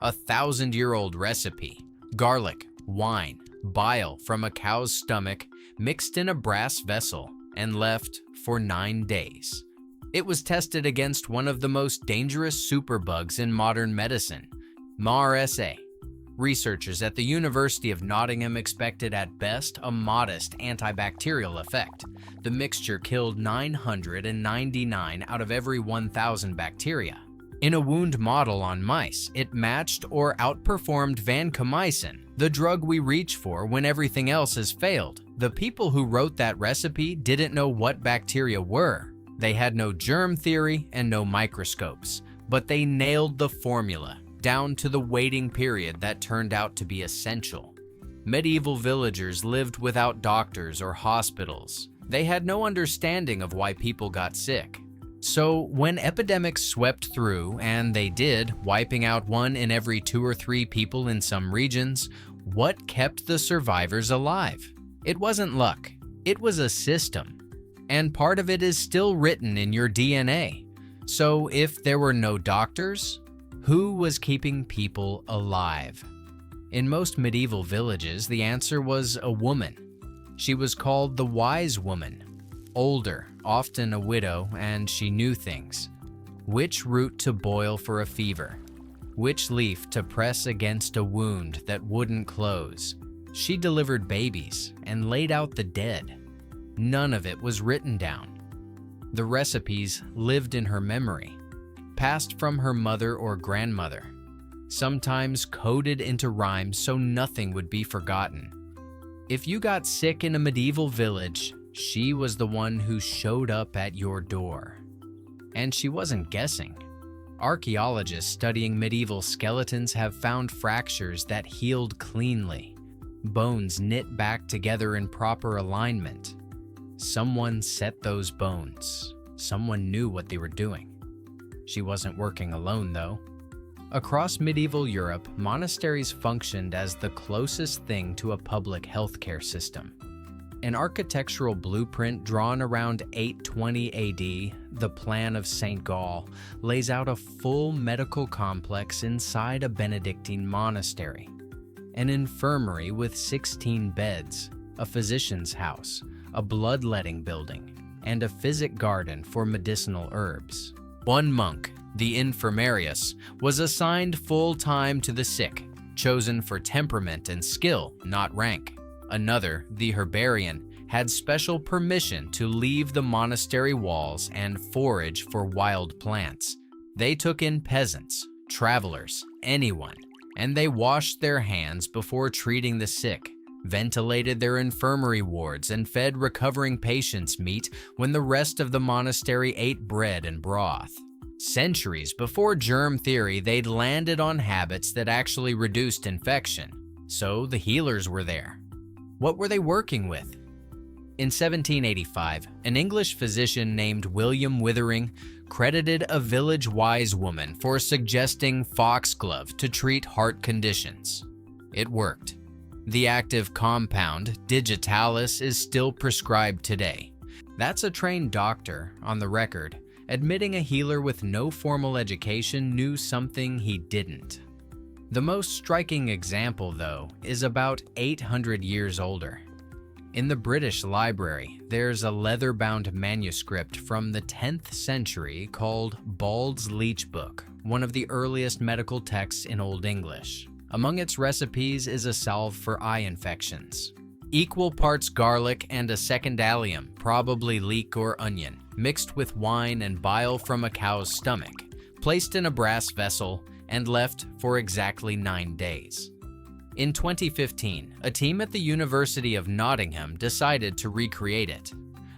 a 1,000-year-old recipe: garlic, wine, bile from a cow's stomach mixed in a brass vessel and left for 9 days. It was tested against one of the most dangerous superbugs in modern medicine, MRSA. Researchers at the University of Nottingham expected at best a modest antibacterial effect. The mixture killed 999 out of every 1,000 bacteria. In a wound model on mice, it matched or outperformed vancomycin, the drug we reach for when everything else has failed. The people who wrote that recipe didn't know what bacteria were. They had no germ theory and no microscopes, but they nailed the formula down to the waiting period that turned out to be essential. Medieval villagers lived without doctors or hospitals. They had no understanding of why people got sick. So when epidemics swept through, and they did, wiping out 1 in every 2 or 3 people in some regions, what kept the survivors alive? It wasn't luck. It was a system. And part of it is still written in your DNA. So if there were no doctors, who was keeping people alive? In most medieval villages, the answer was a woman. She was called the wise woman. Older, often a widow, and she knew things. Which root to boil for a fever? Which leaf to press against a wound that wouldn't close? She delivered babies and laid out the dead. None of it was written down. The recipes lived in her memory, passed from her mother or grandmother, sometimes coded into rhyme so nothing would be forgotten. If you got sick in a medieval village, she was the one who showed up at your door. And she wasn't guessing. Archaeologists studying medieval skeletons have found fractures that healed cleanly, bones knit back together in proper alignment. Someone set those bones. Someone knew what they were doing. She wasn't working alone, though. Across medieval Europe, monasteries functioned as the closest thing to a public healthcare system. An architectural blueprint drawn around 820 AD, the Plan of St. Gall, lays out a full medical complex inside a Benedictine monastery. An infirmary with 16 beds, a physician's house, a bloodletting building, and a physic garden for medicinal herbs. One monk, the infirmarius, was assigned full-time to the sick, chosen for temperament and skill, not rank. Another, the herbarian, had special permission to leave the monastery walls and forage for wild plants. They took in peasants, travelers, anyone, and they washed their hands before treating the sick, ventilated their infirmary wards, and fed recovering patients meat when the rest of the monastery ate bread and broth. Centuries before germ theory, they'd landed on habits that actually reduced infection. So the healers were there. What were they working with? In 1785, an English physician named William Withering credited a village wise woman for suggesting foxglove to treat heart conditions. It worked. The active compound, digitalis, is still prescribed today. That's a trained doctor, on the record, admitting a healer with no formal education knew something he didn't. The most striking example, though, is about 800 years older. In the British Library, there's a leather-bound manuscript from the 10th century called Bald's Leech Book, one of the earliest medical texts in Old English. Among its recipes is a salve for eye infections. Equal parts garlic and a second allium, probably leek or onion, mixed with wine and bile from a cow's stomach, placed in a brass vessel, and left for exactly 9 days. In 2015, a team at the University of Nottingham decided to recreate it.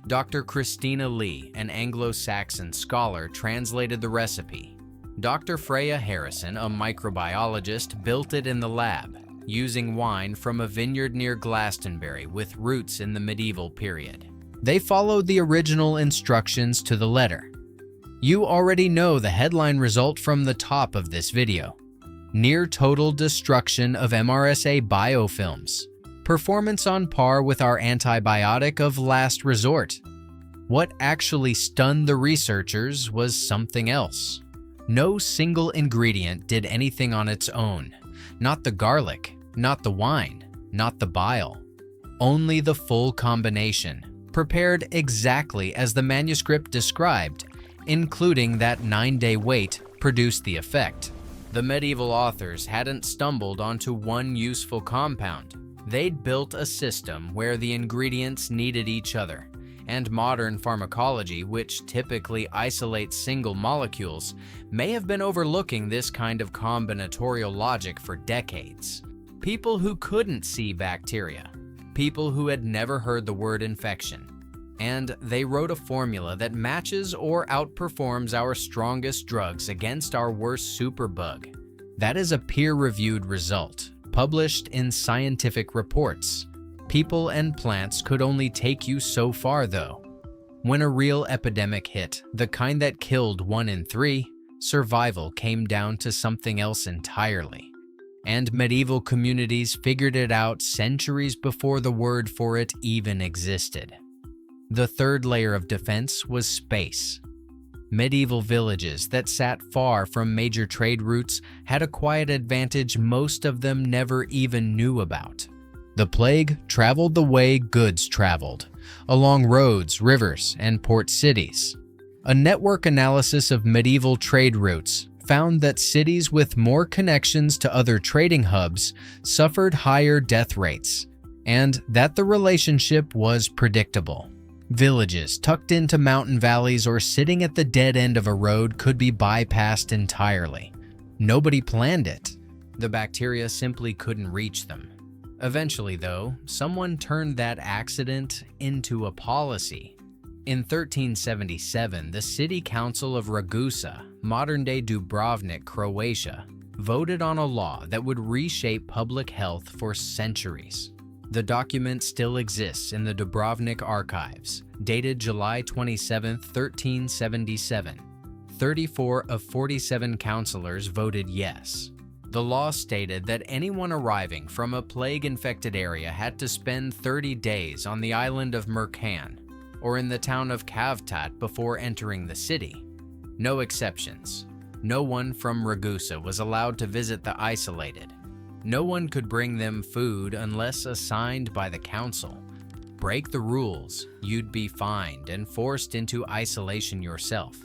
Dr. Christina Lee, an Anglo-Saxon scholar, translated the recipe. Dr. Freya Harrison, a microbiologist, built it in the lab, using wine from a vineyard near Glastonbury with roots in the medieval period. They followed the original instructions to the letter. You already know the headline result from the top of this video. Near total destruction of MRSA biofilms. Performance on par with our antibiotic of last resort. What actually stunned the researchers was something else. No single ingredient did anything on its own. Not the garlic, not the wine, not the bile. Only the full combination, prepared exactly as the manuscript described, including that 9-day wait, produced the effect. The medieval authors hadn't stumbled onto one useful compound. They'd built a system where the ingredients needed each other, and modern pharmacology, which typically isolates single molecules, may have been overlooking this kind of combinatorial logic for decades. People who couldn't see bacteria, people who had never heard the word infection, and they wrote a formula that matches or outperforms our strongest drugs against our worst superbug. That is a peer-reviewed result, published in scientific reports. People and plants could only take you so far, though. When a real epidemic hit, the kind that killed 1 in 3, survival came down to something else entirely. And medieval communities figured it out centuries before the word for it even existed. The third layer of defense was space. Medieval villages that sat far from major trade routes had a quiet advantage most of them never even knew about. The plague traveled the way goods traveled, along roads, rivers, and port cities. A network analysis of medieval trade routes found that cities with more connections to other trading hubs suffered higher death rates, and that the relationship was predictable. Villages tucked into mountain valleys or sitting at the dead end of a road could be bypassed entirely. Nobody planned it. The bacteria simply couldn't reach them. Eventually, though, someone turned that accident into a policy. In 1377, the city council of Ragusa, modern-day Dubrovnik, Croatia, voted on a law that would reshape public health for centuries. The document still exists in the Dubrovnik archives, dated July 27, 1377. 34 of 47 councilors voted yes. The law stated that anyone arriving from a plague-infected area had to spend 30 days on the island of Mercan or in the town of Kavtat before entering the city. No exceptions. No one from Ragusa was allowed to visit the isolated. No one could bring them food unless assigned by the council. Break the rules, you'd be fined and forced into isolation yourself.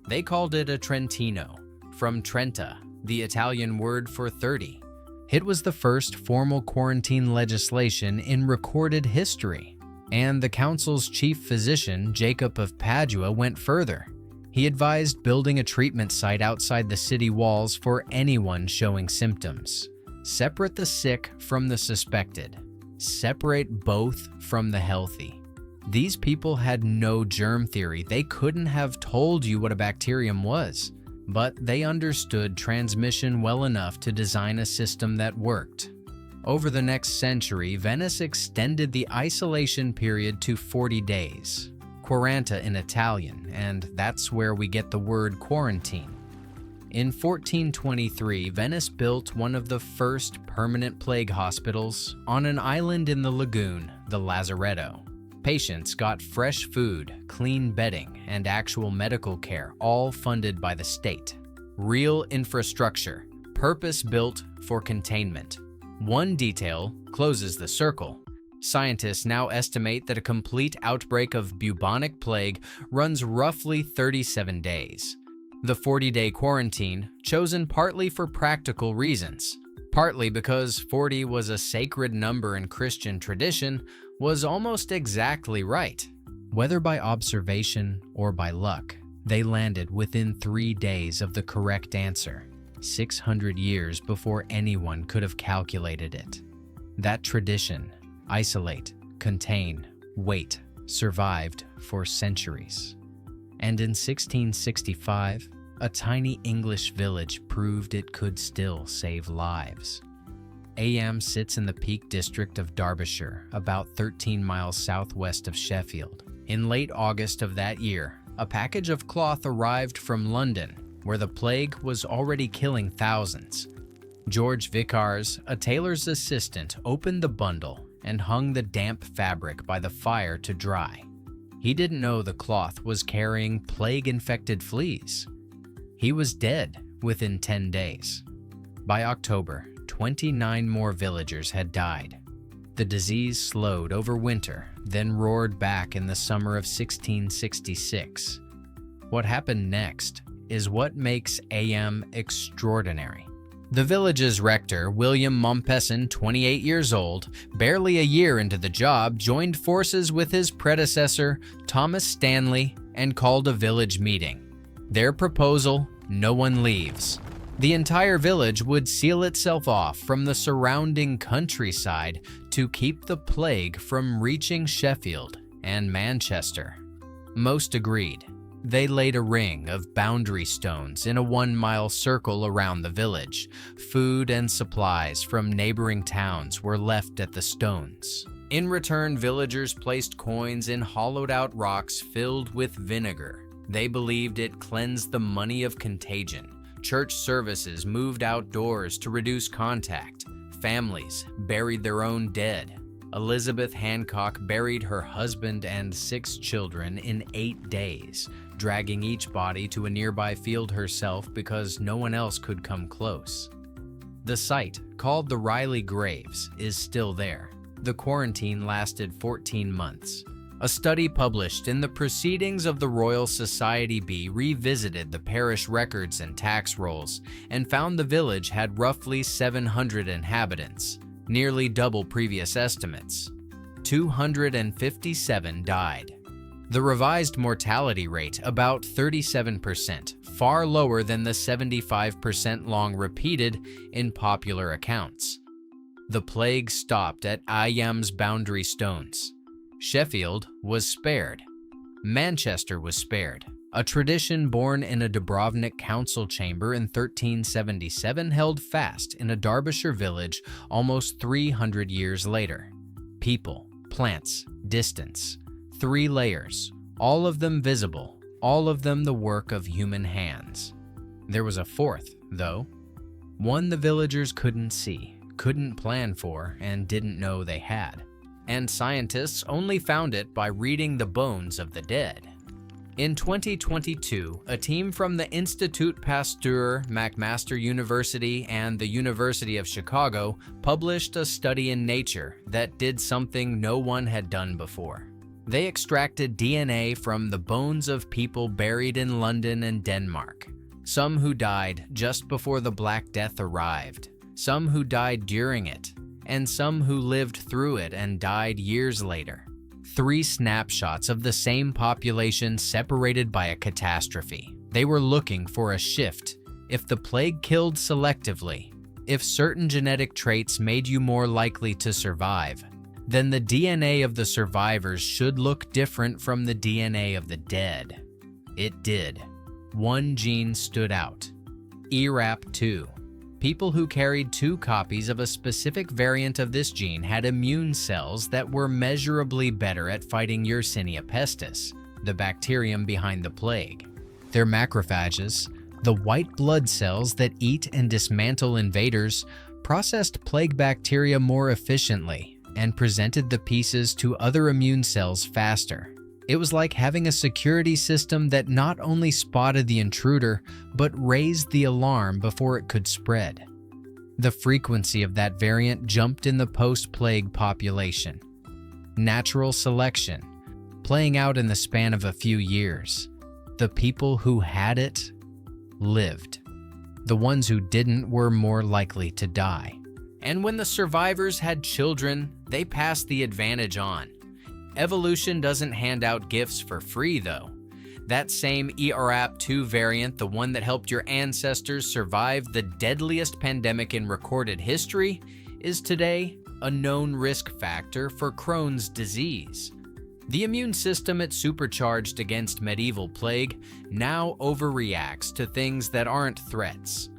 They called it a Trentino, from Trenta, the Italian word for 30. It was the first formal quarantine legislation in recorded history, and the council's chief physician, Jacob of Padua, went further. He advised building a treatment site outside the city walls for anyone showing symptoms. Separate the sick from the suspected. Separate both from the healthy. These people had no germ theory. They couldn't have told you what a bacterium was. But they understood transmission well enough to design a system that worked. Over the next century, Venice extended the isolation period to 40 days, quaranta in Italian, and that's where we get the word quarantine. In 1423, Venice built one of the first permanent plague hospitals on an island in the lagoon, the Lazaretto. Patients got fresh food, clean bedding, and actual medical care, all funded by the state. Real infrastructure, purpose-built for containment. One detail closes the circle. Scientists now estimate that a complete outbreak of bubonic plague runs roughly 37 days. The 40-day quarantine, chosen partly for practical reasons, partly because 40 was a sacred number in Christian tradition, was almost exactly right. Whether by observation or by luck, they landed within 3 days of the correct answer, 600 years before anyone could have calculated it. That tradition, isolate, contain, wait, survived for centuries. And in 1665, a tiny English village proved it could still save lives. Am sits in the Peak District of Derbyshire, about 13 miles southwest of Sheffield. In late August of that year, a package of cloth arrived from London, where the plague was already killing thousands. George Vickers, a tailor's assistant, opened the bundle and hung the damp fabric by the fire to dry. He didn't know the cloth was carrying plague-infected fleas. He was dead within 10 days. By October, 29 more villagers had died. The disease slowed over winter, then roared back in the summer of 1666. What happened next is what makes AM extraordinary. The village's rector, William Mompesson, 28 years old, barely a year into the job, joined forces with his predecessor, Thomas Stanley, and called a village meeting. Their proposal: no one leaves. The entire village would seal itself off from the surrounding countryside to keep the plague from reaching Sheffield and Manchester. Most agreed. They laid a ring of boundary stones in a 1-mile circle around the village. Food and supplies from neighboring towns were left at the stones. In return, villagers placed coins in hollowed-out rocks filled with vinegar. They believed it cleansed the money of contagion. Church services moved outdoors to reduce contact. Families buried their own dead. Elizabeth Hancock buried her husband and 6 children in 8 days, dragging each body to a nearby field herself because no one else could come close. The site, called the Riley Graves, is still there. The quarantine lasted 14 months. A study published in the Proceedings of the Royal Society B revisited the parish records and tax rolls and found the village had roughly 700 inhabitants, nearly double previous estimates. 257 died. The revised mortality rate, about 37%, far lower than the 75% long repeated in popular accounts. The plague stopped at Ayam's boundary stones. Sheffield was spared. Manchester was spared. A tradition born in a Dubrovnik council chamber in 1377 held fast in a Derbyshire village almost 300 years later. People, plants, distance. 3 layers, all of them visible, all of them the work of human hands. There was a 4th, though. One the villagers couldn't see, couldn't plan for, and didn't know they had. And scientists only found it by reading the bones of the dead. In 2022, a team from the Institut Pasteur, McMaster University, and the University of Chicago published a study in Nature that did something no one had done before. They extracted DNA from the bones of people buried in London and Denmark. Some who died just before the Black Death arrived, some who died during it, and some who lived through it and died years later. 3 snapshots of the same population separated by a catastrophe. They were looking for a shift. If the plague killed selectively, if certain genetic traits made you more likely to survive, then the DNA of the survivors should look different from the DNA of the dead. It did. One gene stood out: ERAP2. People who carried 2 copies of a specific variant of this gene had immune cells that were measurably better at fighting Yersinia pestis, the bacterium behind the plague. Their macrophages, the white blood cells that eat and dismantle invaders, processed plague bacteria more efficiently and presented the pieces to other immune cells faster. It was like having a security system that not only spotted the intruder, but raised the alarm before it could spread. The frequency of that variant jumped in the post-plague population. Natural selection, playing out in the span of a few years. The people who had it lived. The ones who didn't were more likely to die. And when the survivors had children, they passed the advantage on. Evolution doesn't hand out gifts for free, though. That same ERAP2 variant, the one that helped your ancestors survive the deadliest pandemic in recorded history, is today a known risk factor for Crohn's disease. The immune system it supercharged against medieval plague now overreacts to things that aren't threats.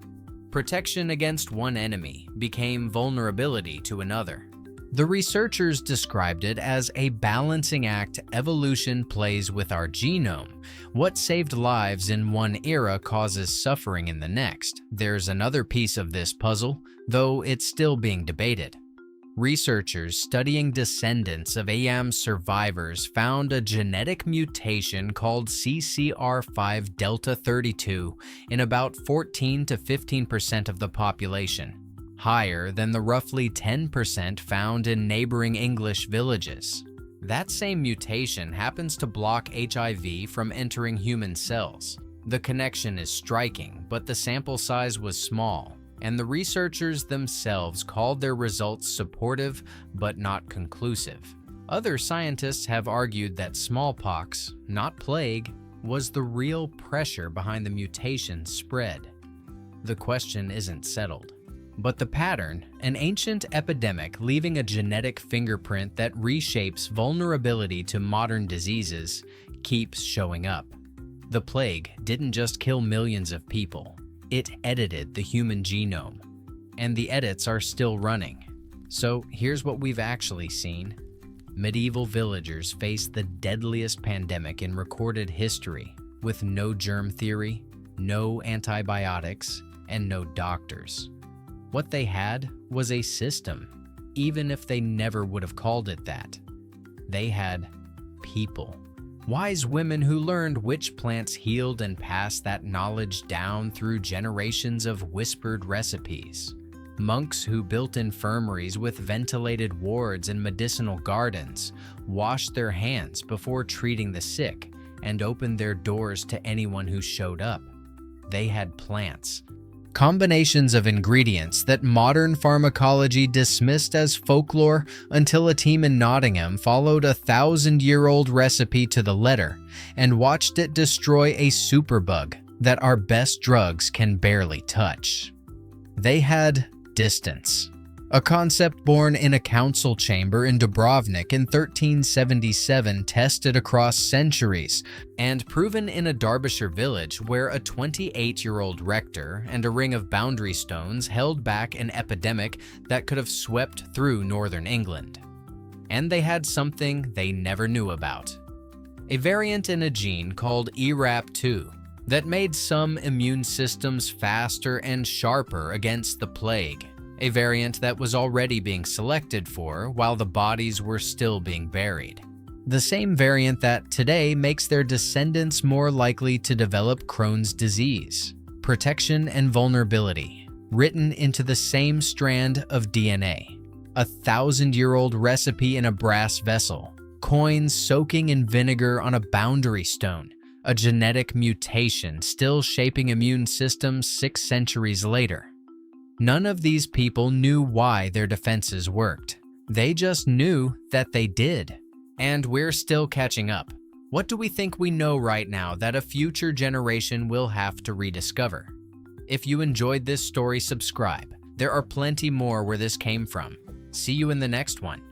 Protection against one enemy became vulnerability to another. The researchers described it as a balancing act evolution plays with our genome. What saved lives in one era causes suffering in the next. There's another piece of this puzzle, though it's still being debated. Researchers studying descendants of AM survivors found a genetic mutation called CCR5 delta 32 in about 14 to 15% of the population, higher than the roughly 10% found in neighboring English villages. That same mutation happens to block HIV from entering human cells. The connection is striking, but the sample size was small, and the researchers themselves called their results supportive but not conclusive. Other scientists have argued that smallpox, not plague, was the real pressure behind the mutation's spread. The question isn't settled. But the pattern, an ancient epidemic leaving a genetic fingerprint that reshapes vulnerability to modern diseases, keeps showing up. The plague didn't just kill millions of people, it edited the human genome. And the edits are still running. So here's what we've actually seen. Medieval villagers faced the deadliest pandemic in recorded history, with no germ theory, no antibiotics, and no doctors. What they had was a system, even if they never would have called it that. They had people. Wise women who learned which plants healed and passed that knowledge down through generations of whispered recipes. Monks who built infirmaries with ventilated wards and medicinal gardens, washed their hands before treating the sick, and opened their doors to anyone who showed up. They had plants. Combinations of ingredients that modern pharmacology dismissed as folklore until a team in Nottingham followed a 1,000-year-old recipe to the letter and watched it destroy a superbug that our best drugs can barely touch. They had distance, a concept born in a council chamber in Dubrovnik in 1377, tested across centuries, and proven in a Derbyshire village where a 28-year-old rector and a ring of boundary stones held back an epidemic that could have swept through northern England. And they had something they never knew about. A variant in a gene called ERAP2 that made some immune systems faster and sharper against the plague. A variant that was already being selected for while the bodies were still being buried. The same variant that today makes their descendants more likely to develop Crohn's disease. Protection and vulnerability, written into the same strand of DNA. A 1,000-year-old recipe in a brass vessel. Coins soaking in vinegar on a boundary stone. A genetic mutation still shaping immune systems 6 centuries later. None of these people knew why their defenses worked. They just knew that they did. And we're still catching up. What do we think we know right now that a future generation will have to rediscover? If you enjoyed this story, subscribe. There are plenty more where this came from. See you in the next one.